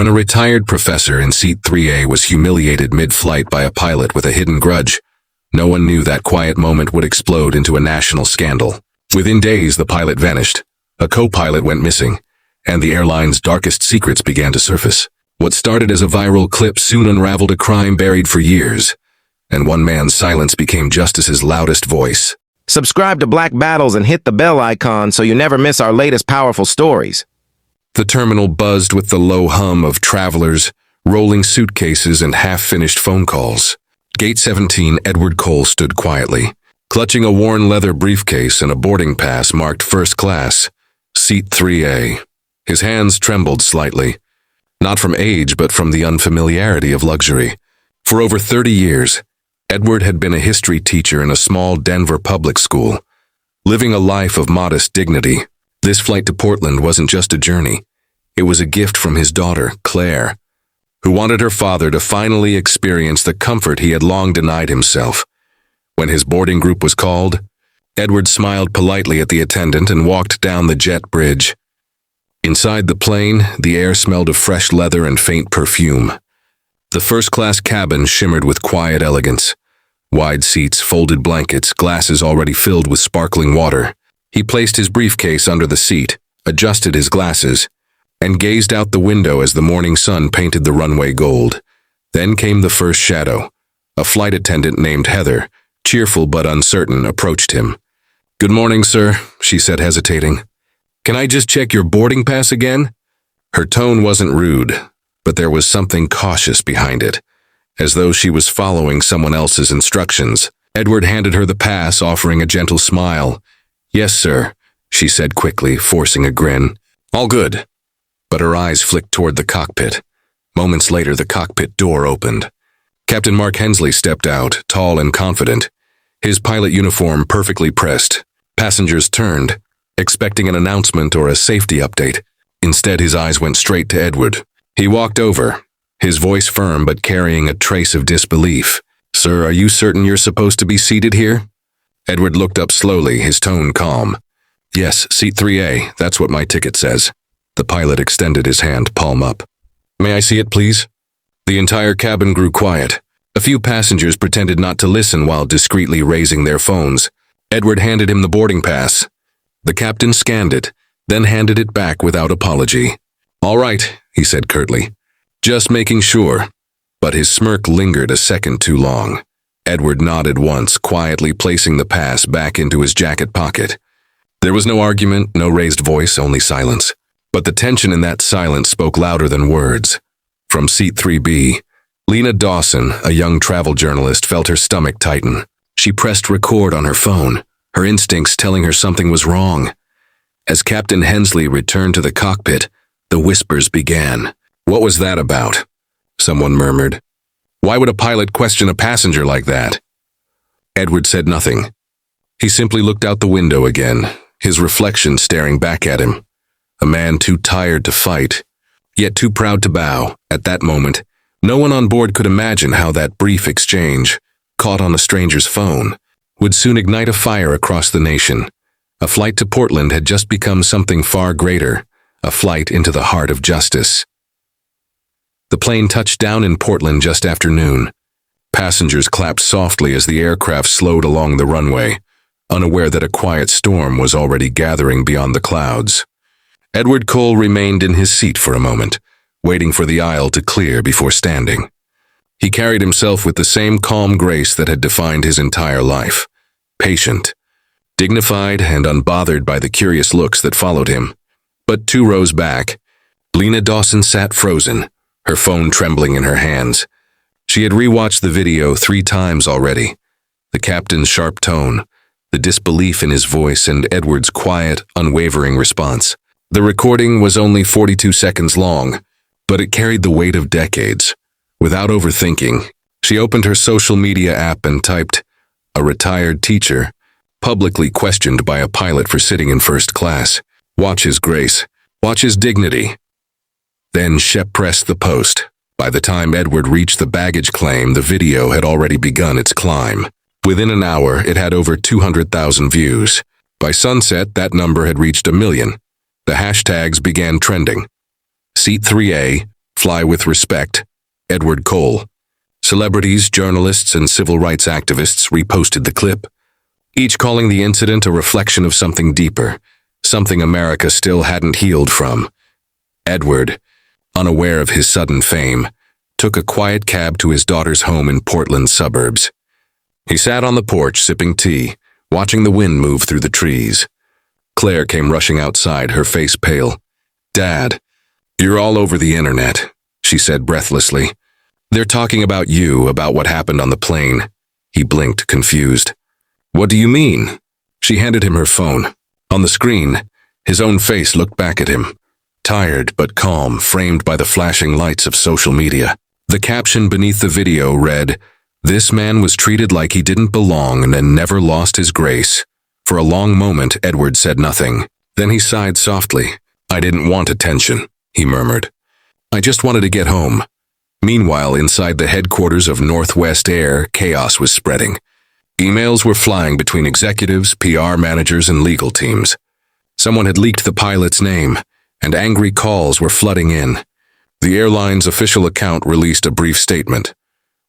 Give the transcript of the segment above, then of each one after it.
When a retired professor in Seat 3A was humiliated mid-flight by a pilot with a hidden grudge, no one knew that quiet moment would explode into a national scandal. Within days, the pilot vanished, a co-pilot went missing, and the airline's darkest secrets began to surface. What started as a viral clip soon unraveled a crime buried for years, and one man's silence became justice's loudest voice. Subscribe to Black Battles and hit the bell icon so you never miss our latest powerful stories. The terminal buzzed with the low hum of travelers, rolling suitcases, and half-finished phone calls. Gate 17, Edward Cole stood quietly, clutching a worn leather briefcase and a boarding pass marked first class, Seat 3A. His hands trembled slightly, not from age but from the unfamiliarity of luxury. For over 30 years, Edward had been a history teacher in a small Denver public school, living a life of modest dignity. This flight to Portland wasn't just a journey. It was a gift from his daughter, Claire, who wanted her father to finally experience the comfort he had long denied himself. When his boarding group was called, Edward smiled politely at the attendant and walked down the jet bridge. Inside the plane, the air smelled of fresh leather and faint perfume. The first-class cabin shimmered with quiet elegance. Wide seats, folded blankets, glasses already filled with sparkling water. He placed his briefcase under the seat, adjusted his glasses, and gazed out the window as the morning sun painted the runway gold. Then came the first shadow. A flight attendant named Heather, cheerful but uncertain, approached him. "Good morning, sir," she said, hesitating. "Can I just check your boarding pass again?" Her tone wasn't rude, but there was something cautious behind it, as though she was following someone else's instructions. Edward handed her the pass, offering a gentle smile. "Yes, sir," she said quickly, forcing a grin. "All good." But her eyes flicked toward the cockpit. Moments later, the cockpit door opened. Captain Mark Hensley stepped out, tall and confident, his pilot uniform perfectly pressed. Passengers turned, expecting an announcement or a safety update. Instead, his eyes went straight to Edward. He walked over, his voice firm but carrying a trace of disbelief. "Sir, are you certain you're supposed to be seated here?" Edward looked up slowly, his tone calm. "Yes, Seat 3A, that's what my ticket says." The pilot extended his hand, palm up. "May I see it, please?" The entire cabin grew quiet. A few passengers pretended not to listen while discreetly raising their phones. Edward handed him the boarding pass. The captain scanned it, then handed it back without apology. "All right," he said curtly. "Just making sure." But his smirk lingered a second too long. Edward nodded once, quietly placing the pass back into his jacket pocket. There was no argument, no raised voice, only silence. But the tension in that silence spoke louder than words. From Seat 3B, Lena Dawson, a young travel journalist, felt her stomach tighten. She pressed record on her phone, her instincts telling her something was wrong. As Captain Hensley returned to the cockpit, the whispers began. "What was that about?" someone murmured. "Why would a pilot question a passenger like that?" Edward said nothing. He simply looked out the window again, his reflection staring back at him. A man too tired to fight, yet too proud to bow. At that moment, no one on board could imagine how that brief exchange, caught on a stranger's phone, would soon ignite a fire across the nation. A flight to Portland had just become something far greater, a flight into the heart of justice. The plane touched down in Portland just after noon. Passengers clapped softly as the aircraft slowed along the runway, unaware that a quiet storm was already gathering beyond the clouds. Edward Cole remained in his seat for a moment, waiting for the aisle to clear before standing. He carried himself with the same calm grace that had defined his entire life. Patient, dignified, and unbothered by the curious looks that followed him. But 2 rows back, Lena Dawson sat frozen, her phone trembling in her hands. She had rewatched the video 3 times already. The captain's sharp tone, the disbelief in his voice, and Edward's quiet, unwavering response. The recording was only 42 seconds long, but it carried the weight of decades. Without overthinking, she opened her social media app and typed, "A retired teacher, publicly questioned by a pilot for sitting in first class. Watch his grace. Watch his dignity." Then Shep pressed the post. By the time Edward reached the baggage claim, the video had already begun its climb. Within an hour, it had over 200,000 views. By sunset, that number had reached 1 million. The hashtags began trending. Seat 3A, Fly with respect, Edward Cole. Celebrities, journalists, and civil rights activists reposted the clip, each calling the incident a reflection of something deeper, something America still hadn't healed from. Edward, unaware of his sudden fame, took a quiet cab to his daughter's home in Portland's suburbs. He sat on the porch sipping tea, watching the wind move through the trees. Claire came rushing outside, her face pale. "Dad, you're all over the internet," she said breathlessly. "They're talking about you, about what happened on the plane." He blinked, confused. "What do you mean?" She handed him her phone. On the screen, his own face looked back at him, tired but calm, framed by the flashing lights of social media. The caption beneath the video read, "This man was treated like he didn't belong and never lost his grace." For a long moment, Edward said nothing. Then he sighed softly. "I didn't want attention," he murmured. "I just wanted to get home." Meanwhile, inside the headquarters of Northwest Air, chaos was spreading. Emails were flying between executives, PR managers, and legal teams. Someone had leaked the pilot's name, and angry calls were flooding in. The airline's official account released a brief statement.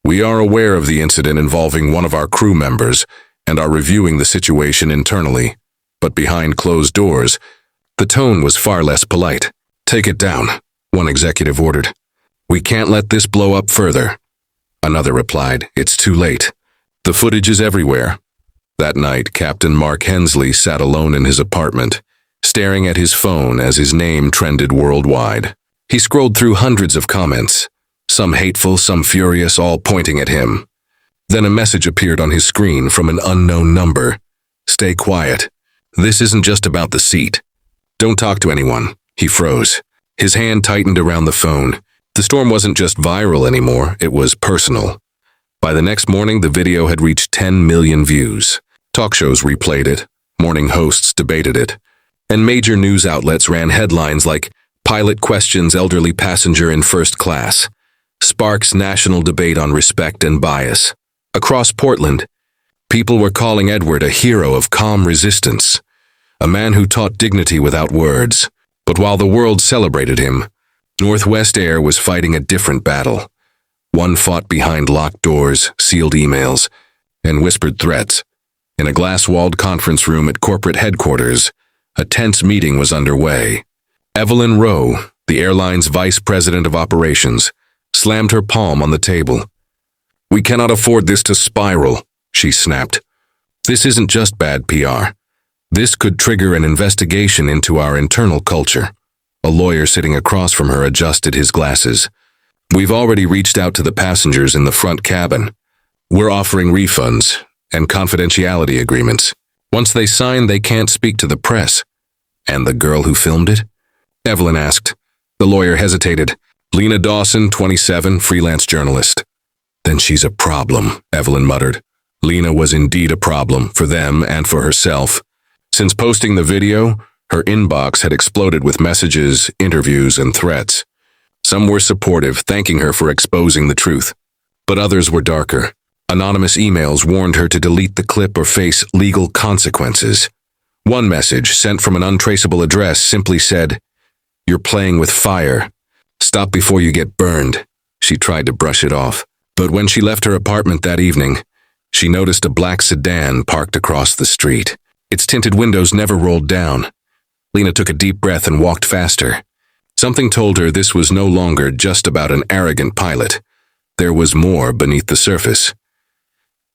"We are aware of the incident involving one of our crew members and are reviewing the situation internally." But behind closed doors, the tone was far less polite. "Take it down," one executive ordered. "We can't let this blow up further." Another replied, "It's too late. The footage is everywhere." That night, Captain Mark Hensley sat alone in his apartment, staring at his phone as his name trended worldwide. He scrolled through hundreds of comments, some hateful, some furious, all pointing at him. Then a message appeared on his screen from an unknown number. "Stay quiet. This isn't just about the seat. Don't talk to anyone." He froze. His hand tightened around the phone. The storm wasn't just viral anymore, it was personal. By the next morning, the video had reached 10 million views. Talk shows replayed it, morning hosts debated it, and major news outlets ran headlines like, "Pilot questions elderly passenger in first class. Sparks national debate on respect and bias." Across Portland, people were calling Edward a hero of calm resistance, a man who taught dignity without words. But while the world celebrated him, Northwest Air was fighting a different battle. One fought behind locked doors, sealed emails, and whispered threats. In a glass-walled conference room at corporate headquarters, a tense meeting was underway. Evelyn Rowe, the airline's vice president of operations, slammed her palm on the table. "We cannot afford this to spiral," she snapped. "This isn't just bad PR. This could trigger an investigation into our internal culture." A lawyer sitting across from her adjusted his glasses. "We've already reached out to the passengers in the front cabin. We're offering refunds and confidentiality agreements. Once they sign, they can't speak to the press." "And the girl who filmed it?" Evelyn asked. The lawyer hesitated. "Lena Dawson, 27, freelance journalist." "Then she's a problem," Evelyn muttered. Lena was indeed a problem for them and for herself. Since posting the video, her inbox had exploded with messages, interviews, and threats. Some were supportive, thanking her for exposing the truth. But others were darker. Anonymous emails warned her to delete the clip or face legal consequences. One message, sent from an untraceable address, simply said, "You're playing with fire. Stop before you get burned." She tried to brush it off. But when she left her apartment that evening, she noticed a black sedan parked across the street. Its tinted windows never rolled down. Lena took a deep breath and walked faster. Something told her this was no longer just about an arrogant pilot. There was more beneath the surface.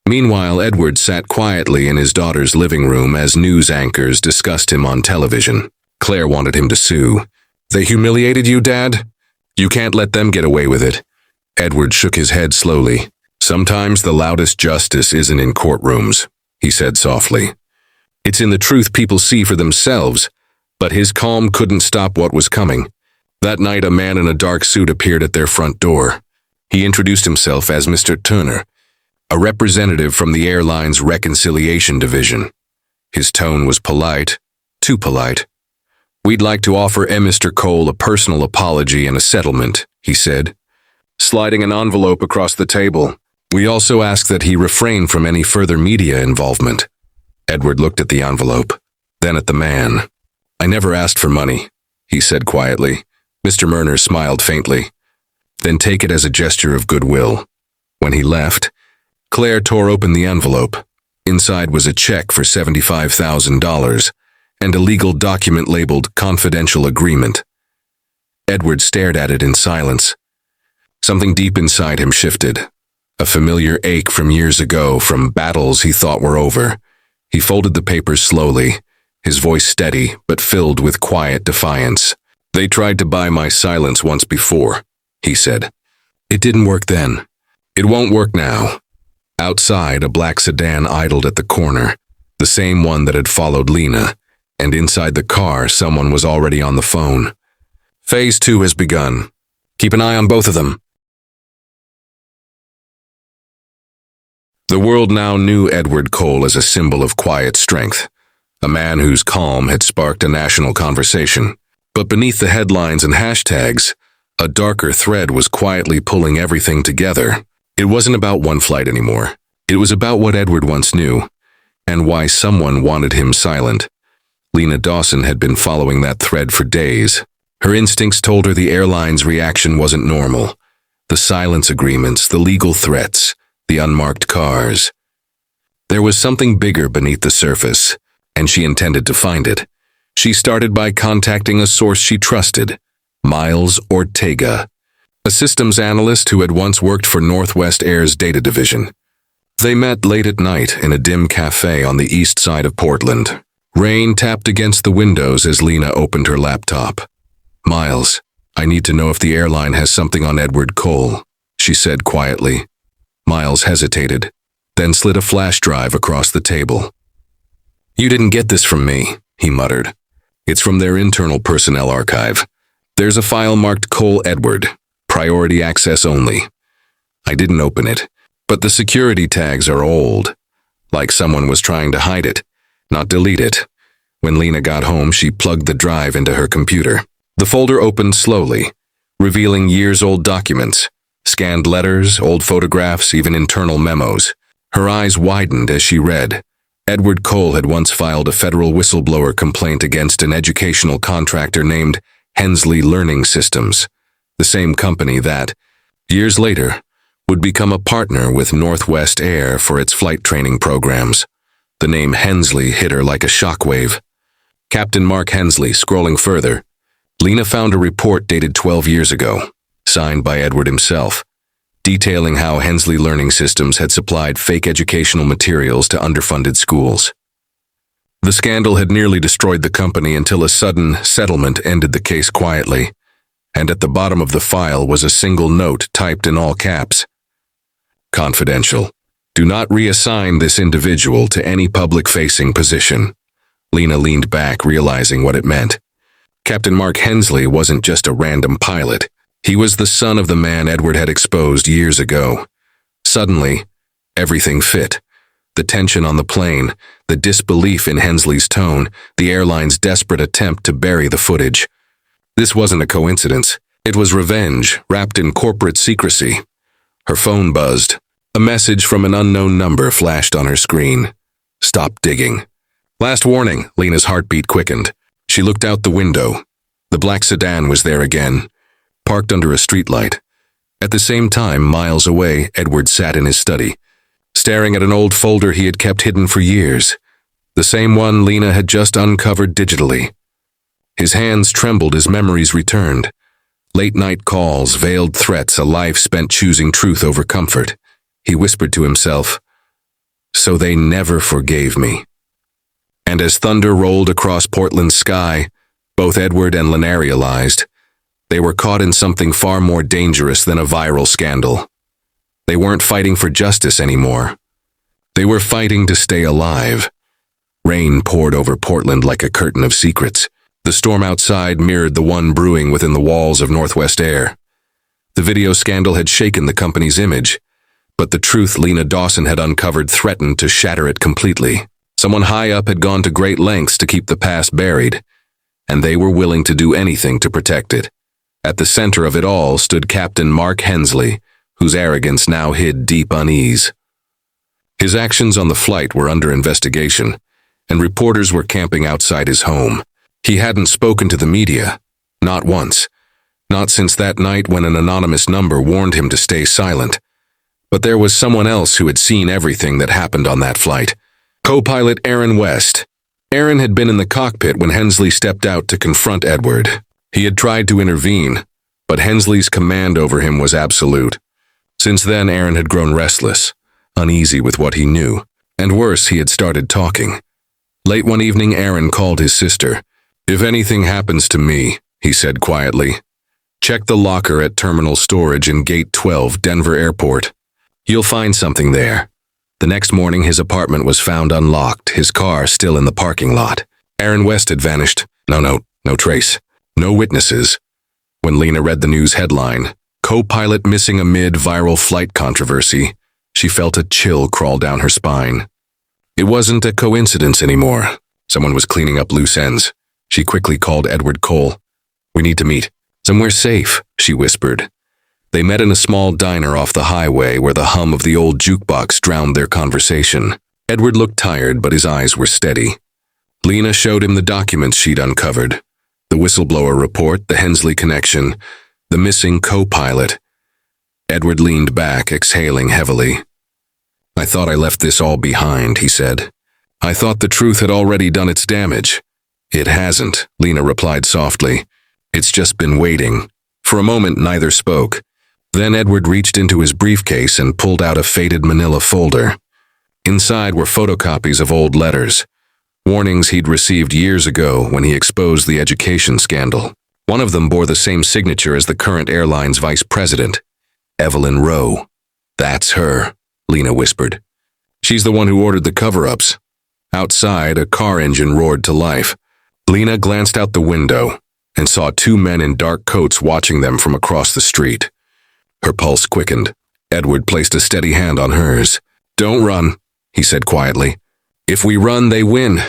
Meanwhile, Edward sat quietly in his daughter's living room as news anchors discussed him on television. Claire wanted him to sue. "They humiliated you, Dad? You can't let them get away with it." Edward shook his head slowly. "Sometimes the loudest justice isn't in courtrooms," he said softly. "It's in the truth people see for themselves." But his calm couldn't stop what was coming. That night, a man in a dark suit appeared at their front door. He introduced himself as Mr. Turner, a representative from the airline's reconciliation division. His tone was polite, too polite. "We'd like to offer Mr. Cole a personal apology and a settlement," he said, sliding an envelope across the table. "We also ask that he refrain from any further media involvement." Edward looked at the envelope, then at the man. "I never asked for money," he said quietly. Mr. Murner smiled faintly. then take it as a gesture of goodwill. When he left, Claire tore open the envelope. Inside was a check for $75,000 and a legal document labeled Confidential Agreement. Edward stared at it in silence. Something deep inside him shifted. A familiar ache from years ago, from battles he thought were over. He folded the papers slowly, his voice steady but filled with quiet defiance. "They tried to buy my silence once before," he said. "It didn't work then. It won't work now." Outside, a black sedan idled at the corner, the same one that had followed Lena, and inside the car, someone was already on the phone. "Phase 2 has begun. Keep an eye on both of them." The world now knew Edward Cole as a symbol of quiet strength, a man whose calm had sparked a national conversation. But beneath the headlines and hashtags, a darker thread was quietly pulling everything together. It wasn't about one flight anymore. It was about what Edward once knew, and why someone wanted him silent. Lena Dawson had been following that thread for days. Her instincts told her the airline's reaction wasn't normal. The silence agreements, the legal threats, the unmarked cars. There was something bigger beneath the surface, and she intended to find it. She started by contacting a source she trusted, Miles Ortega, a systems analyst who had once worked for Northwest Air's data division. They met late at night in a dim cafe on the east side of Portland. Rain tapped against the windows as Lena opened her laptop. "Miles, I need to know if the airline has something on Edward Cole," she said quietly. Miles hesitated, then slid a flash drive across the table. "You didn't get this from me," he muttered. "It's from their internal personnel archive. There's a file marked Cole Edward, priority access only. I didn't open it, but the security tags are old, like someone was trying to hide it, not delete it." When Lena got home, she plugged the drive into her computer. The folder opened slowly, revealing years-old documents, scanned letters, old photographs, even internal memos. Her eyes widened as she read. Edward Cole had once filed a federal whistleblower complaint against an educational contractor named Hensley Learning Systems, the same company that, years later, would become a partner with Northwest Air for its flight training programs. The name Hensley hit her like a shockwave. Captain Mark Hensley, scrolling further, Lena found a report dated 12 years ago, signed by Edward himself, detailing how Hensley Learning Systems had supplied fake educational materials to underfunded schools. The scandal had nearly destroyed the company until a sudden settlement ended the case quietly, and at the bottom of the file was a single note typed in all caps. "Confidential. Do not reassign this individual to any public-facing position." Lena leaned back, realizing what it meant. Captain Mark Hensley wasn't just a random pilot. He was the son of the man Edward had exposed years ago. Suddenly, everything fit. The tension on the plane, the disbelief in Hensley's tone, the airline's desperate attempt to bury the footage. This wasn't a coincidence. It was revenge, wrapped in corporate secrecy. Her phone buzzed. A message from an unknown number flashed on her screen. "Stop digging." "Last warning," Lena's heartbeat quickened. She looked out the window. The black sedan was there again, parked under a streetlight. At the same time, miles away, Edward sat in his study, staring at an old folder he had kept hidden for years, the same one Lena had just uncovered digitally. His hands trembled as memories returned. Late-night calls, veiled threats, a life spent choosing truth over comfort. He whispered to himself, "So they never forgave me." And as thunder rolled across Portland's sky, both Edward and Lena realized they were caught in something far more dangerous than a viral scandal. They weren't fighting for justice anymore. They were fighting to stay alive. Rain poured over Portland like a curtain of secrets. The storm outside mirrored the one brewing within the walls of Northwest Air. The video scandal had shaken the company's image, but the truth Lena Dawson had uncovered threatened to shatter it completely. Someone high up had gone to great lengths to keep the past buried, and they were willing to do anything to protect it. At the center of it all stood Captain Mark Hensley, whose arrogance now hid deep unease. His actions on the flight were under investigation, and reporters were camping outside his home. He hadn't spoken to the media, not once, Not since that night when an anonymous number warned him to stay silent. But there was someone else who had seen everything that happened on that flight. Co-pilot Aaron West. Aaron had been in the cockpit when Hensley stepped out to confront Edward. He had tried to intervene, but Hensley's command over him was absolute. Since then, Aaron had grown restless, uneasy with what he knew, and worse, he had started talking. Late one evening, Aaron called his sister. "If anything happens to me," he said quietly, "check the locker at Terminal Storage in Gate 12, Denver Airport. You'll find something there." The next morning, his apartment was found unlocked, his car still in the parking lot. Aaron West had vanished. No trace. No witnesses. When Lena read the news headline, "Co-pilot missing amid viral flight controversy," she felt a chill crawl down her spine. It wasn't a coincidence anymore. Someone was cleaning up loose ends. She quickly called Edward Cole. "We need to meet. Somewhere safe," she whispered. They met in a small diner off the highway where the hum of the old jukebox drowned their conversation. Edward looked tired, but his eyes were steady. Lena showed him the documents she'd uncovered. The whistleblower report, the Hensley connection, the missing co-pilot. Edward leaned back, exhaling heavily. "I thought I left this all behind," he said. "I thought the truth had already done its damage." "It hasn't," Lena replied softly. "It's just been waiting." For a moment, neither spoke. Then Edward reached into his briefcase and pulled out a faded manila folder. Inside were photocopies of old letters, warnings he'd received years ago when he exposed the education scandal. One of them bore the same signature as the current airline's vice president, Evelyn Rowe. "That's her," Lena whispered. "She's the one who ordered the cover-ups." Outside, a car engine roared to life. Lena glanced out the window and saw two men in dark coats watching them from across the street. Her pulse quickened. Edward placed a steady hand on hers. "Don't run," he said quietly. "If we run, they win.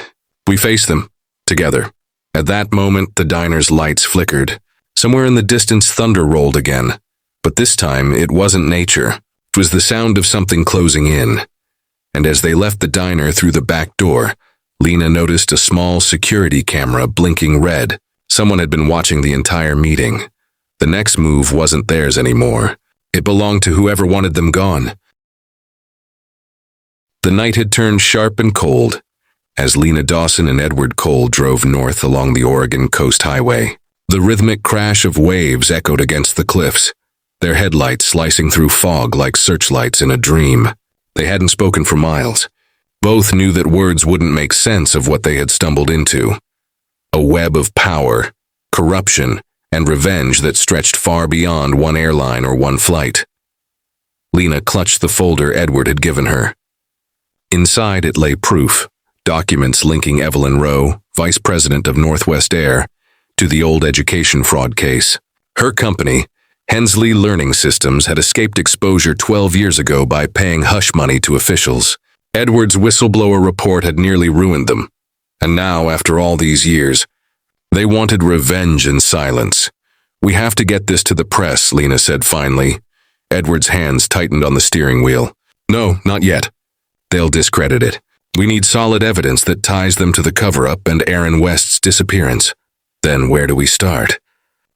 We face them, together." At that moment, the diner's lights flickered. Somewhere in the distance, thunder rolled again. But this time, it wasn't nature. It was the sound of something closing in. And as they left the diner through the back door, Lena noticed a small security camera blinking red. Someone had been watching the entire meeting. The next move wasn't theirs anymore. It belonged to whoever wanted them gone. The night had turned sharp and cold as Lena Dawson and Edward Cole drove north along the Oregon Coast Highway. The rhythmic crash of waves echoed against the cliffs, their headlights slicing through fog like searchlights in a dream. They hadn't spoken for miles. Both knew that words wouldn't make sense of what they had stumbled into. A web of power, corruption, and revenge that stretched far beyond one airline or one flight. Lena clutched the folder Edward had given her. Inside it lay proof, documents linking Evelyn Rowe, vice president of Northwest Air, to the old education fraud case. Her company, Hensley Learning Systems, had escaped exposure 12 years ago by paying hush money to officials. Edward's whistleblower report had nearly ruined them. And now, after all these years, they wanted revenge and silence. "We have to get this to the press," Lena said finally. Edward's hands tightened on the steering wheel. "No, not yet. They'll discredit it. We need solid evidence that ties them to the cover-up and Aaron West's disappearance. Then where do we start?"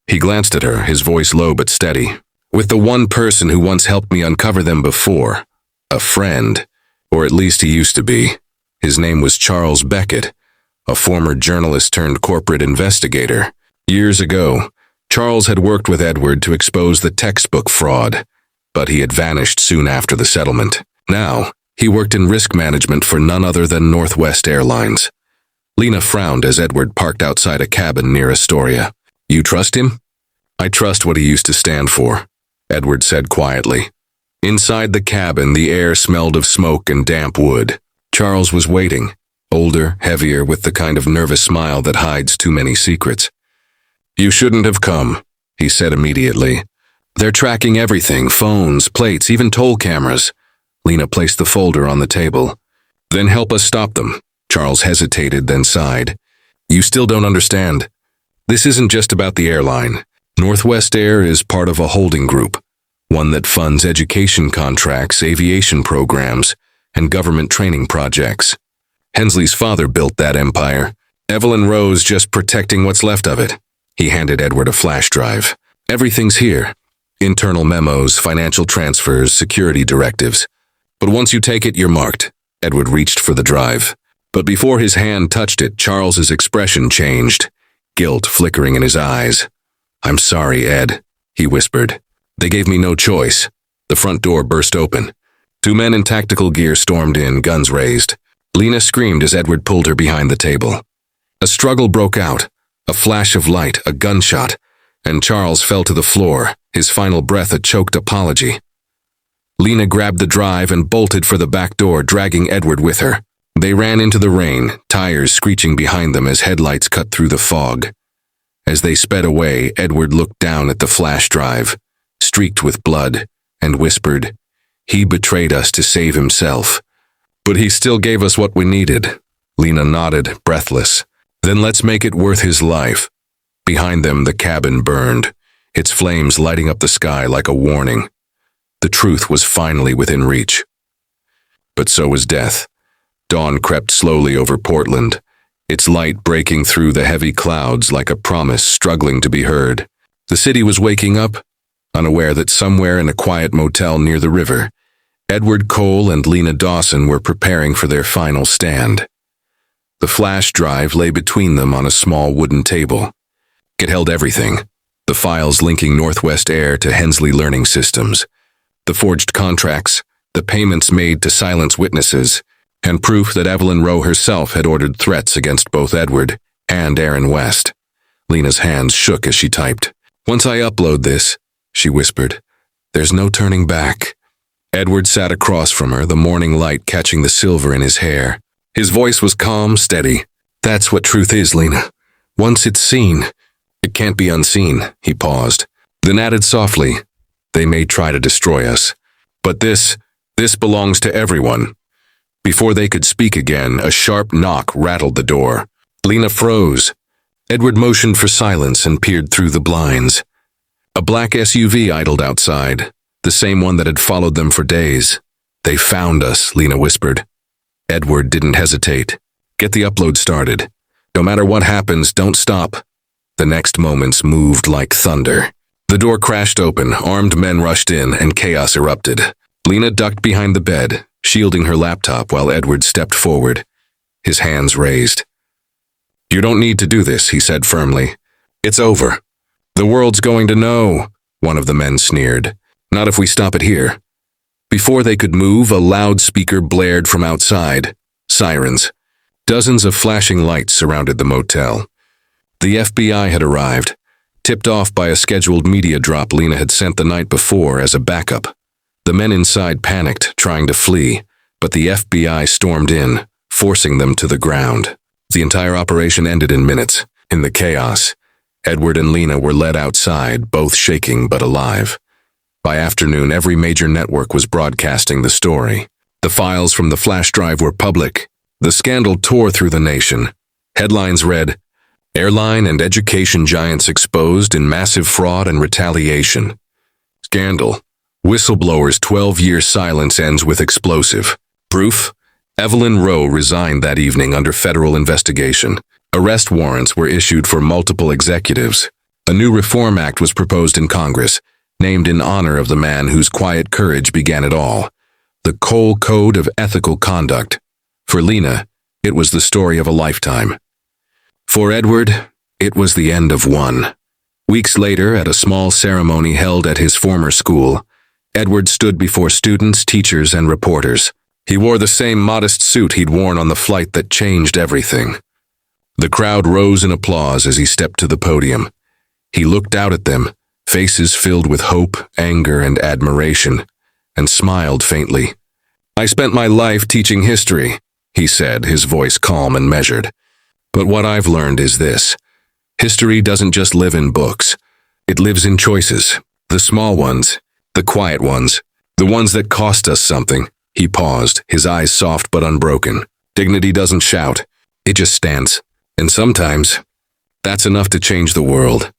He glanced at her, his voice low but steady. "With the one person who once helped me uncover them before. A friend. Or at least he used to be. His name was Charles Beckett, a former journalist turned corporate investigator. Years ago, Charles had worked with Edward to expose the textbook fraud, but he had vanished soon after the settlement. Now, he worked in risk management for none other than Northwest Airlines." Lena frowned as Edward parked outside a cabin near Astoria. "You trust him?" "I trust what he used to stand for," Edward said quietly. Inside the cabin, the air smelled of smoke and damp wood. Charles was waiting, older, heavier, with the kind of nervous smile that hides too many secrets. "You shouldn't have come," he said immediately. "They're tracking everything, phones, plates, even toll cameras." Lena placed the folder on the table. "Then help us stop them." Charles hesitated, then sighed. "You still don't understand. This isn't just about the airline. Northwest Air is part of a holding group, one that funds education contracts, aviation programs, and government training projects. Hensley's father built that empire. Evelyn Rowe's just protecting what's left of it." He handed Edward a flash drive. Everything's here. Internal memos, financial transfers, security directives. But once you take it, you're marked. Edward reached for the drive. But before his hand touched it, Charles's expression changed, guilt flickering in his eyes. "I'm sorry, Ed," he whispered. "They gave me no choice." The front door burst open. Two men in tactical gear stormed in, guns raised. Lena screamed as Edward pulled her behind the table. A struggle broke out, a flash of light, a gunshot, and Charles fell to the floor, his final breath a choked apology. Lena grabbed the drive and bolted for the back door, dragging Edward with her. They ran into the rain, tires screeching behind them as headlights cut through the fog. As they sped away, Edward looked down at the flash drive, streaked with blood, and whispered, "He betrayed us to save himself. But he still gave us what we needed." Lena nodded, breathless. "Then let's make it worth his life." Behind them, the cabin burned, its flames lighting up the sky like a warning. The truth was finally within reach. But so was death. Dawn crept slowly over Portland, its light breaking through the heavy clouds like a promise struggling to be heard. The city was waking up, unaware that somewhere in a quiet motel near the river, Edward Cole and Lena Dawson were preparing for their final stand. The flash drive lay between them on a small wooden table. It held everything: the files linking Northwest Air to Hensley Learning Systems, the forged contracts, the payments made to silence witnesses, and proof that Evelyn Rowe herself had ordered threats against both Edward and Aaron West. Lena's hands shook as she typed. "Once I upload this," she whispered, "there's no turning back." Edward sat across from her, the morning light catching the silver in his hair. His voice was calm, steady. "That's what truth is, Lena. Once it's seen, it can't be unseen." He paused, then added softly, "They may try to destroy us, but this belongs to everyone." Before they could speak again, a sharp knock rattled the door. Lena froze. Edward motioned for silence and peered through the blinds. A black SUV idled outside, the same one that had followed them for days. "They found us," Lena whispered. Edward didn't hesitate. "Get the upload started. No matter what happens, don't stop." The next moments moved like thunder. The door crashed open, armed men rushed in, and chaos erupted. Lena ducked behind the bed, shielding her laptop while Edward stepped forward, his hands raised. "You don't need to do this," he said firmly. "It's over. The world's going to know," one of the men sneered. "Not if we stop it here." Before they could move, a loudspeaker blared from outside. Sirens. Dozens of flashing lights surrounded the motel. The FBI had arrived, tipped off by a scheduled media drop Lena had sent the night before as a backup. The men inside panicked, trying to flee, but the FBI stormed in, forcing them to the ground. The entire operation ended in minutes. In the chaos, Edward and Lena were led outside, both shaking but alive. By afternoon, every major network was broadcasting the story. The files from the flash drive were public. The scandal tore through the nation. Headlines read, "Airline and education giants exposed in massive fraud and retaliation." Scandal. Whistleblower's 12-year silence ends with explosive. Proof? Evelyn Rowe resigned that evening under federal investigation. Arrest warrants were issued for multiple executives. A new reform act was proposed in Congress, named in honor of the man whose quiet courage began it all. The Cole Code of Ethical Conduct. For Lena, it was the story of a lifetime. For Edward, it was the end of one. Weeks later, at a small ceremony held at his former school, Edward stood before students, teachers, and reporters. He wore the same modest suit he'd worn on the flight that changed everything. The crowd rose in applause as he stepped to the podium. He looked out at them, faces filled with hope, anger, and admiration, and smiled faintly. "I spent my life teaching history," he said, his voice calm and measured. "But what I've learned is this. History doesn't just live in books. It lives in choices. The small ones, the quiet ones, the ones that cost us something." He paused, his eyes soft but unbroken. "Dignity doesn't shout. It just stands. And sometimes, that's enough to change the world."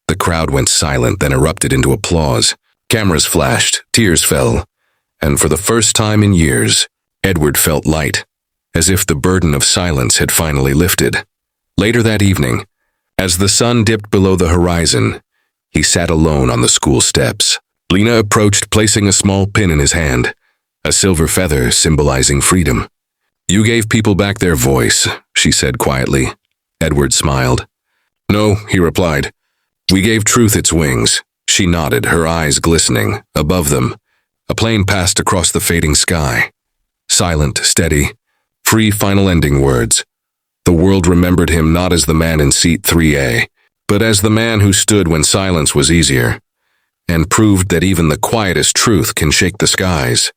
The crowd went silent, then erupted into applause. Cameras flashed, tears fell, and for the first time in years, Edward felt light, as if the burden of silence had finally lifted. Later that evening, as the sun dipped below the horizon, He sat alone on the school steps. Lena approached, placing a small pin in his hand, a silver feather symbolizing freedom. "You gave people back their voice," she said quietly. Edward smiled. "No," he replied. "We gave truth its wings." She nodded, her eyes glistening. Above them, a plane passed across the fading sky. Silent, steady, free final ending words. The world remembered him not as the man in seat 3A, but as the man who stood when silence was easier, and proved that even the quietest truth can shake the skies.